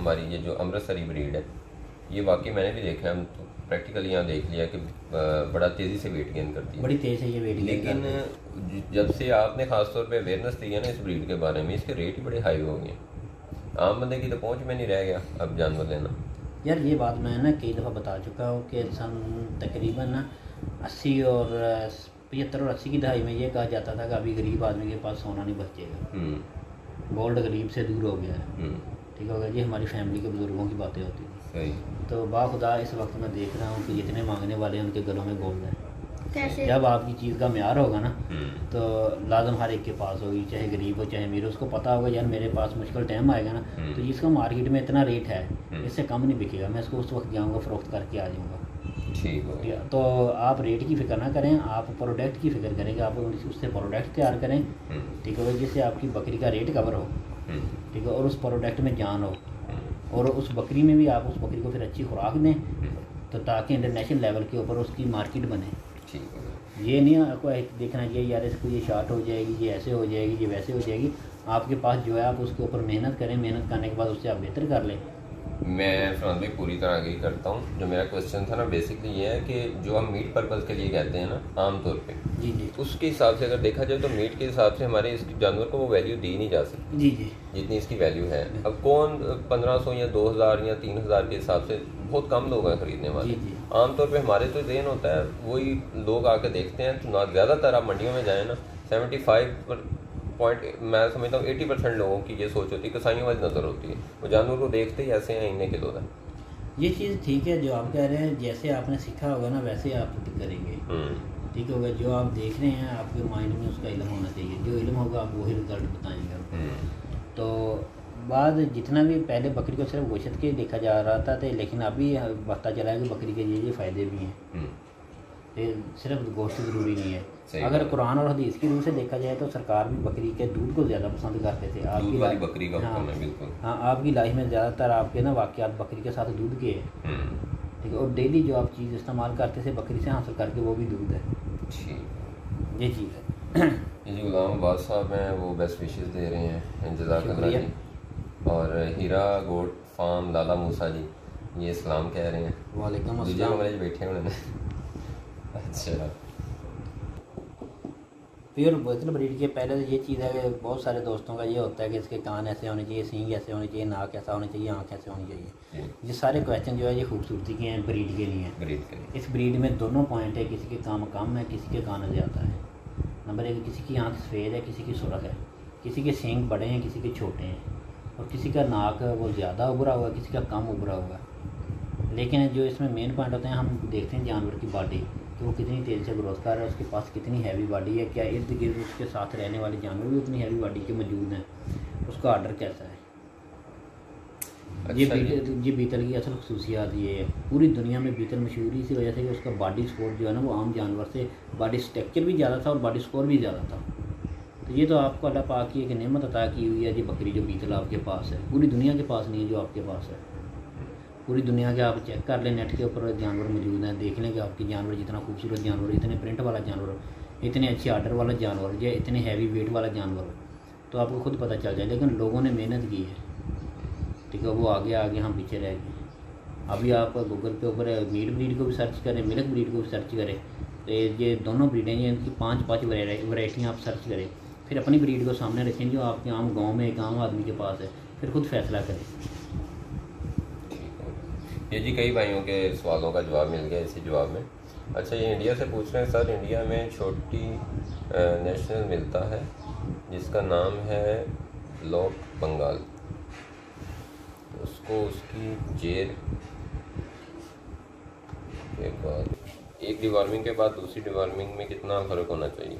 हमारी ये जो अमृतसरी ब्रीड है, ये वाकई मैंने भी देखा है, हम तो प्रैक्टिकली यहाँ देख लिया कि बड़ा तेज़ी से वेट गेन करती है, बड़ी तेज़ है ये वेट गेन। लेकिन जब से आपने ख़ासतौर पे अवेयरनेस दी है ना इस ब्रीड के बारे में, इसके रेट ही बड़े हाई हो गए हैं। आम बंदे की तो पहुँच में नहीं रह गया अब जानवर लेना। यार ये बात मैं ना कई दफ़ा बता चुका हूँ कि सन तकरीबन ना 80 और 75 और 80 की दहाई में ये कहा जाता था कि अभी गरीब आदमी के पास सोना नहीं बचेगा, गोल्ड गरीब से दूर हो गया है। ठीक हो गया जी, हमारी फैमिली के बुज़ुर्गों की बातें होती थी। सही। तो बाखुदा इस वक्त मैं देख रहा हूँ कि जितने मांगने वाले हैं उनके गलों में गोल्ड है। कैसे? जब आपकी चीज़ का म्यार होगा ना तो लाजम हर एक के पास होगी, चाहे गरीब हो चाहे अमीर हो। उसको पता होगा यार मेरे पास मुश्किल टाइम आएगा ना, तो जिसका मार्केट में इतना रेट है इससे कम नहीं बिकेगा, मैं इसको उस वक्त जाऊँगा फ़रोख्त करके आ जाऊँगा। ठीक है। तो आप रेट की फ़िक्र ना करें, आप प्रोडक्ट की फ़िक्र करें कि आप उससे प्रोडक्ट तैयार करें। ठीक है, जिससे आपकी बकरी का रेट कवर हो। ठीक है, और उस प्रोडक्ट में जान हो, और उस बकरी में भी आप उस बकरी को फिर अच्छी खुराक दें, तो ताकि इंटरनेशनल लेवल के ऊपर उसकी मार्केट बने। ठीक है। ये नहीं आपको देखना चाहिए यार इसको ये शार्ट हो जाएगी, ये ऐसे हो जाएगी, ये वैसे हो जाएगी। आपके पास जो है आप उसके ऊपर मेहनत करें, मेहनत करने के बाद उससे आप बेहतर कर लें। मैं फरहान भाई पूरी तरह एग्री करता हूँ। जो मेरा क्वेश्चन था ना बेसिकली ये है कि जो हम मीट पर्पज़ के लिए कहते हैं ना आम तौर पे, जी जी, उसके हिसाब से अगर देखा जाए तो मीट के हिसाब से हमारे इस जानवर को वो वैल्यू दी नहीं जा सकती जी जी, जितनी इसकी वैल्यू है। अब कौन 1500 या 2000 या 3000 के हिसाब से, बहुत कम लोग हैं खरीदने वाले। जी, जी। आमतौर पे हमारे तो ज़हन होता है वही लोग आके देखते हैं, तो ना ज़्यादातर आप मंडियों में जाए ना 75 पॉइंट, मैं समझता हूँ 80% लोगों की ये सोच होती है, कसाईयों वाली नज़र होती है, वो जानवर को देखते ही ऐसे हैं इन्हें किलो है। ये चीज़ ठीक है जो आप कह रहे हैं, जैसे आपने सीखा होगा ना वैसे आप करेंगे। ठीक होगा, जो आप देख रहे हैं आपके माइंड में उसका इल्म होना चाहिए, जो इल्म होगा आप वही रिजल्ट बताएंगे। तो बाद जितना भी पहले बकरी को सिर्फ गोश्त के देखा जा रहा था, लेकिन अभी पता चला है कि बकरी के ये फ़ायदे भी हैं। सिर्फ गोश्त ज़रूरी नहीं है। अगर कुरान और हदीस की रूह से देखा जाए तो सरकार भी बकरी के दूध को ज़्यादा पसंद करते थे। आपकी वाली बकरी का हाँ, बिल्कुल। हाँ, आपकी लाइफ में ज़्यादातर आपके ना वाक़यात बकरी के साथ दूध के ठीक है, और डेली जो आप चीज़ इस्तेमाल करते थे बकरी से हासिल करके वो भी दूध है। ठीक, ये चीज़ है। ये जो गुलाम अब्बास साहब हैं वो बेस्ट विशेज़ दे रहे हैं, जज़ाकल्लाह जी। और हीरा गोट फार्म लाला मूसा जी ये सलाम कह रहे हैं। वालेकुम दूसरे अस्सलाम। कमरे में बैठे हैं उन्होंने। अच्छा, प्योर बोतल ब्रीड के पहले तो ये चीज़ है कि बहुत सारे दोस्तों का ये होता है कि इसके कान ऐसे होने चाहिए, सींग ऐसे होने चाहिए, नाक ऐसा होना चाहिए, आँख ऐसे होनी चाहिए। ये सारे क्वेश्चन जो है ये खूबसूरती के हैं, ब्रीड के लिए हैं। ब्रीड के लिए इस ब्रीड में दोनों पॉइंट है, किसी के काम कम है, किसी के कान ज़्यादा है। नंबर एक, किसी की आँख सफ़ेद है, किसी की सुर्ख है, किसी के सींग बड़े हैं, किसी के छोटे हैं, और किसी का नाक वो ज़्यादा उभरा हुआ, किसी का कम उभरा हुआ। लेकिन जो इसमें मेन पॉइंट होते हैं, हम देखते हैं जानवर की बॉडी कि वो कितनी तेज़ी से ग्रोथ कर रहा है, उसके पास कितनी हैवी बॉडी है, क्या इर्द गिर्द उसके साथ रहने वाले जानवर भी उतनी हैवी बॉडी के मौजूद हैं, उसका आर्डर कैसा है। अच्छा, ये बीतल की असल खसूसियात ये है। पूरी दुनिया में बीतल मशहूर इसी वजह से कि उसका बॉडी स्कोर जो है ना वो आम जानवर से बॉडी स्ट्रक्चर भी ज़्यादा था और बॉडी स्कोर भी ज़्यादा था। तो ये तो आपको अल्लाह पाक की एक नेमत अता की हुई है जी, बकरी जो बीतल आपके पास है, पूरी दुनिया के पास नहीं है जो आपके पास है। पूरी दुनिया के आप चेक कर लें, नेट के ऊपर जानवर मौजूद हैं, देख लें कि आपकी जानवर जितना खूबसूरत जानवर, इतने प्रिंट वाला जानवर, इतने अच्छे आर्डर वाला जानवर या इतने हैवी वेट वाला जानवर, तो आपको खुद पता चल जाए। लेकिन लोगों ने मेहनत की है, ठीक है, वो आगे आगे हम पीछे रह गए। अभी आप गूगल पे ऊपर मीट ब्रीड को भी सर्च करें, मिल्क ब्रीड को भी सर्च करें, तो ये दोनों ब्रीडें हैं, इनकी 5 वैरायटियाँ आप सर्च करें, फिर अपनी ब्रीड को सामने रखें जो आपके आम गाँव में एक आम आदमी के पास है, फिर खुद फैसला करें। ये जी कई भाइयों के सवालों का जवाब मिल गया इसी जवाब में। अच्छा, ये इंडिया से पूछ रहे हैं सर, इंडिया में छोटी नेशनल मिलता है जिसका नाम है ब्लॉक बंगाल, उसको उसकी जेल के बाद एक डिवॉर्मिंग के बाद दूसरी डिवॉर्मिंग में कितना फ़र्क होना चाहिए?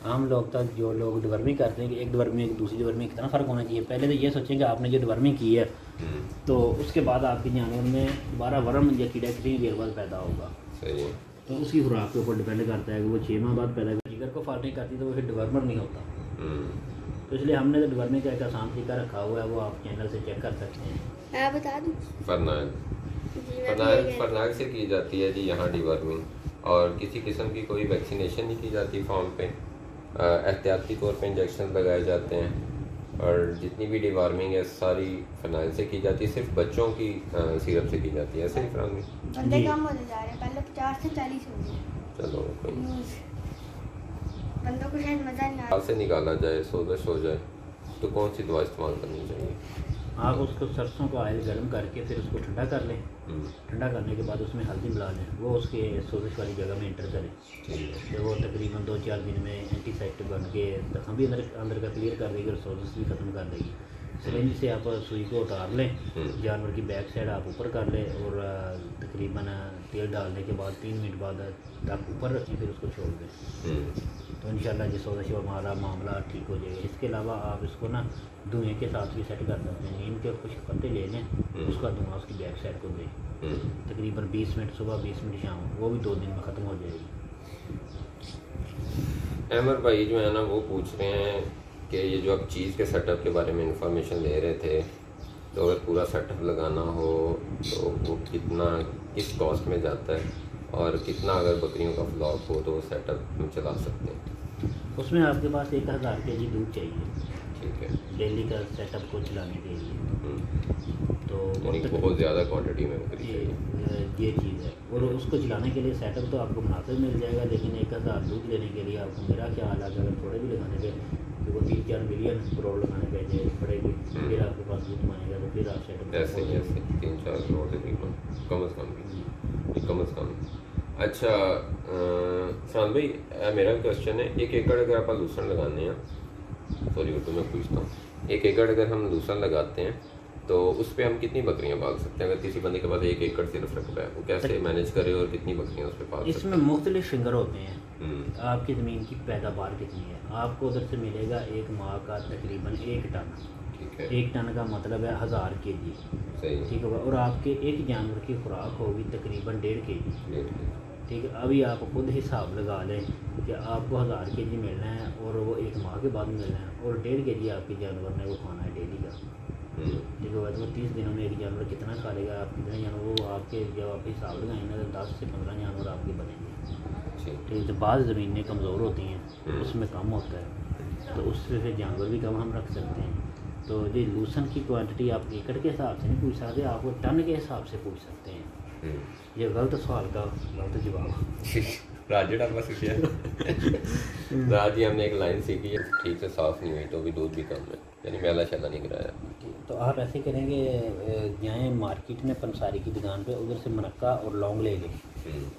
आम लोग तक जो लोग डिवर्मिंग करते हैं कि एक डिवर्मिंग एक दूसरी डिवर्मिंग कितना फ़र्क होना चाहिए, पहले तो ये सोचें कि आपने जो डिवर्मिंग की है तो उसके बाद आपके जानवर में दोबारा वर्म या कीड़ा कितनी देर बाद पैदा होगा। सही है। तो उसकी खुराक के ऊपर डिपेंड करता है कि वो 6 माह बाद पैदा कर, जिगर को फार्मिंग करती तो वो फिर डिवर्मर नहीं होता। तो इसलिए हमने तो डिवर्मिंग का एक आसान तरीका रखा हुआ है, वो आप चैनल से चेक कर सकते हैं। मैं बता दूँ, फरनाग से की जाती है जी यहाँ डिवर्मिंग, और किसी किस्म की कोई वैक्सीनेशन नहीं की जाती फार्म पे, एहतियाती तौर पे इंजेक्शन लगाए जाते हैं, और जितनी भी डिवार्मिंग है सारी फिनाइल से की जाती है, सिर्फ बच्चों की सिरप से की जाती है, ऐसे ही फरामी? बंदे कम होते जा रहे हैं, पहले 50 से 40 हो गए चलो कोई नहीं। यूज। बंदों को शायद मज़ा नहीं आ हाथ से निकाला जाए, सोजश हो जाए तो कौन सी दवा इस्तेमाल करनी चाहिए? आप उसको सरसों का ऑयल गर्म करके फिर उसको ठंडा कर लें। हम्म, ठंडा करने के बाद उसमें हल्दी मिला लें, वो उसके सोजिश वाली जगह में इंटर करें। ठीक है। तो वो तकरीबन 2-4 दिन में एंटीसेप्टिक बन के जख्म भी अंदर का क्लियर कर देगी और सोजिश भी ख़त्म कर देगी। सिरिंज से आप सुई को उतार लें, जानवर की बैक साइड आप ऊपर कर लें और तकरीबन तेल डालने के बाद 3 मिनट बाद आप ऊपर रखें, फिर उसको छोड़ दें। तो इंशाल्लाह ये सोजिश वाला मामला ठीक हो जाएगा। इसके अलावा आप इसको ना धुएँ के साथ भी सेट कर सकते हैं। नीम के कुछ पत्ते ले लें, उसका धुआँ उसकी बैक साइड को दें, तकरीबन 20 मिनट सुबह 20 मिनट शाम, वो भी 2 दिन में ख़त्म हो जाएगी। अहमद भाई जो है ना वो पूछ रहे हैं कि ये जो आप चीज़ के सेटअप के बारे में इंफॉर्मेशन दे रहे थे, तो अगर पूरा सेटअप लगाना हो तो वो कितना, किस कॉस्ट में जाता है, और कितना अगर बकरियों का फ्लॉक हो तो वो सेटअप हम चला सकते हैं? उसमें आपके पास 1000 kg दूध चाहिए ठीक है। डेली का सेटअप को चलाने के लिए। तो यानी कि बहुत ज़्यादा क्वांटिटी में बकरी चाहिए। ये चीज़ है, और उसको चलाने के लिए सेटअप तो आपको मुनासिब मिल जाएगा, लेकिन 1000 दूध लेने के लिए आपको, मेरा ख्याल है अगर थोड़े भी लगाने के तो वो 3-4 मिलियन करोड़ लगाने पड़ेगी, फिर आपके पास दूध बनेगा, तो फिर आप सेटअप ऐसे 3-4 करोड़ तकरीबन, कम अज़ कम भी, कम अज़ कम। अच्छा शान भाई, मेरा भी क्वेश्चन है, 1 एकड़ अगर आप लूसन लगाने हैं, सॉरी तो मैं पूछता हूँ, 1 एकड़ अगर हम लूसन लगाते हैं तो उस पर हम कितनी बकरियां पाल सकते हैं? अगर किसी बंदे के पास 1 एकड़ सिर्फ रखता है, वो कैसे मैनेज करे और कितनी बकरियां उस पर पाल सकते हैं? इसमें मुख्तलिफ फिंगर होते हैं। आपकी ज़मीन की पैदावार कितनी है, आपको उधर से मिलेगा एक माह का तकरीबन 1 टन। ठीक है। 1 टन का मतलब है 1000 kg। सही। ठीक होगा, और आपके एक जानवर की खुराक होगी तकरीबन 1.5 kg। ठीक है, अभी आप खुद हिसाब लगा लें कि आपको 1000 kg मिलना है और वो 1 माह के बाद मिलना है, और 1.5 kg आपके जानवर ने वो खाना है डेली का। ठीक है, तो 30 दिनों में एक जानवर कितना खा लेगा, आप कितने जानवर, वो आपके जब आप हिसाब लगाएंगे तो 10 से 15 जानवर आपके बनेंगे। ठीक है, तो बाज़ ज़मीनें कमज़ोर होती हैं, उसमें कम होता है, तो उससे फिर जानवर भी कम हम रख सकते हैं। तो ये लूसन की क्वांटिटी आप एकड़ के हिसाब से नहीं पूछ सकते, आप वो टन के हिसाब से पूछ सकते हैं। ये गलत सवाल का गलत जवाब। राजड़ा बस किया राज जी हमने एक लाइन सीखी है, ठीक से साफ़ नहीं हुई तो भी दूध भी कम है, यानी मैला शैला नहीं गिराया। तो आप ऐसे करेंगे, जाएँ मार्केट में पंसारी की दुकान पे, उधर से मनक्का और लौंग ले लें,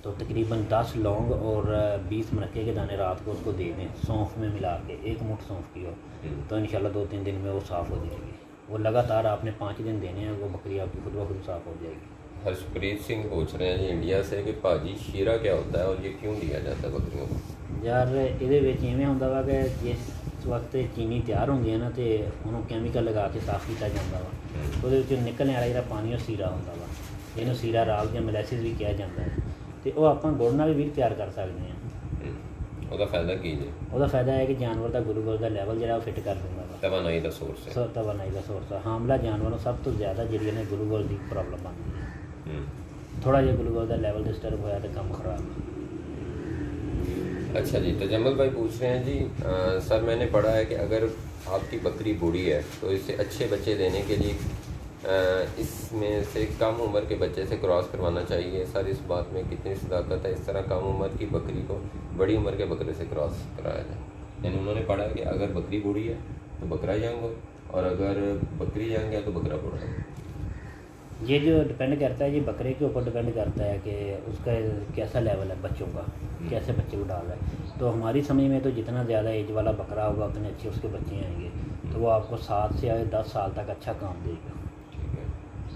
तो तकरीबन 10 लौंग और 20 मनक्के के दाने रात को उसको दे दें, सौंफ में मिला के, 1 मुट्ठ सौंफ की हो, तो इंशाल्लाह 2-3 दिन में वो साफ़ हो जाएगी। वो लगातार आपने 5 दिन देने हैं, वो बकरी आपकी खुद ब खुद साफ़ हो जाएगी। हर्षप्रीत सिंह पूछ रहे हैं जी इंडिया से कि भाजी शीरा क्या होता है और ये क्यों दिया जाता है बकरियों को? यार ਇਹਦੇ ਵਿੱਚ ਇਵੇਂ ਹੁੰਦਾ ਵਾ ਕਿ ਜਿਸ ਵਕਤ ਚੀਨੀ ਤਿਆਰ ਹੁੰਦੀ ਹੈ ਨਾ ਤੇ ਉਹਨੂੰ ਕੈਮੀਕਲ ਲਗਾ ਕੇ ਸਾਫ਼ ਕੀਤਾ ਜਾਂਦਾ ਵਾ, ਉਹਦੇ ਵਿੱਚੋਂ ਨਿਕਲਣ ਵਾਲਾ ਜਿਹੜਾ ਪਾਣੀ ਉਹ ਸੀਰਾ ਹੁੰਦਾ ਵਾ, ਜਿਹਨੂੰ ਸੀਰਾ ਰਾਗ ਜਾਂ ਮਲੈਸਿਸ ਵੀ ਕਿਹਾ ਜਾਂਦਾ ਹੈ, ਤੇ ਉਹ ਆਪਾਂ ਗੁੜ ਨਾਲ ਵੀ ਤਿਆਰ ਕਰ ਸਕਦੇ ਹਾਂ। ਉਹਦਾ ਫਾਇਦਾ ਕੀ ਜੀ? ਉਹਦਾ ਫਾਇਦਾ ਹੈ ਕਿ ਜਾਨਵਰ ਦਾ ਗਲੂਕੋਜ਼ ਦਾ ਲੈਵਲ ਜਿਹੜਾ ਉਹ ਫਿੱਟ ਕਰ ਦਿੰਦਾ ਵਾ। ਤਵਾਨਾਈ ਦਾ ਸੋਰਸ ਹੈ। ਤਵਾਨਾਈ ਦਾ ਸੋਰਸ ਹੈ। ਹਾਮਲਾ ਜਾਨਵਰ ਨੂੰ ਸਭ ਤੋਂ ਜ਼ਿਆਦਾ ਜਿਹੜੀ ਨੇ ਗਲੂਕੋਜ਼ ਦੀ ਪ੍ਰੋਬਲਮ ਆਉਂਦੀ ਹੈ। थोड़ा जो ग्लूकोज का लेवल डिस्टर्ब होया तो कम ख़राब। अच्छा जी, तो जमल भाई पूछ रहे हैं जी, सर मैंने पढ़ा है कि अगर आपकी बकरी बूढ़ी है तो इसे अच्छे बच्चे देने के लिए इसमें से कम उम्र के बच्चे से क्रॉस करवाना चाहिए। सर इस बात में कितनी सदाकत है, इस तरह कम उम्र की बकरी को बड़ी उम्र के बकरे से क्रॉस कराया जाए? यानी उन्होंने पढ़ा कि अगर बकरी बूढ़ी है तो बकरा यंग हो, और अगर बकरी यंग है तो बकरा बूढ़ा हो। ये जो डिपेंड करता है, ये बकरे के ऊपर डिपेंड करता है कि उसका कैसा लेवल है बच्चों का, कैसे बच्चे को डाल रहा है। तो हमारी समझ में तो जितना ज़्यादा एज वाला बकरा होगा उतने अच्छे उसके बच्चे आएंगे, तो वो आपको 7 से 10 साल तक अच्छा काम देगा।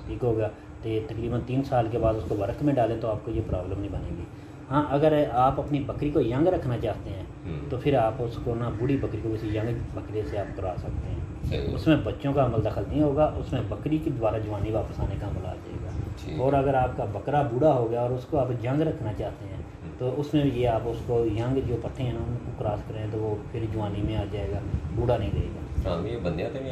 ठीक होगा, तो तकरीबन 3 साल के बाद उसको वर्क में डालें तो आपको ये प्रॉब्लम नहीं बनेगी। हाँ, अगर आप अपनी बकरी को यंग रखना चाहते हैं तो फिर आप उसको ना बूढ़ी बकरी को किसी यंग बकरे से आप करा सकते हैं। उसमें बच्चों का अमल दखल नहीं होगा, उसमें बकरी के द्वारा जवानी वापस आने का अमल आ जाएगा। और अगर आपका बकरा बूढ़ा हो गया और उसको आप यंग रखना चाहते हैं तो उसमें ये आप उसको यंग जो पट्टे हैं ना उनको क्रॉस करें तो वो फिर जवानी में आ जाएगा, बूढ़ा नहीं रहेगा। हाँ, ये बंदियाँ थे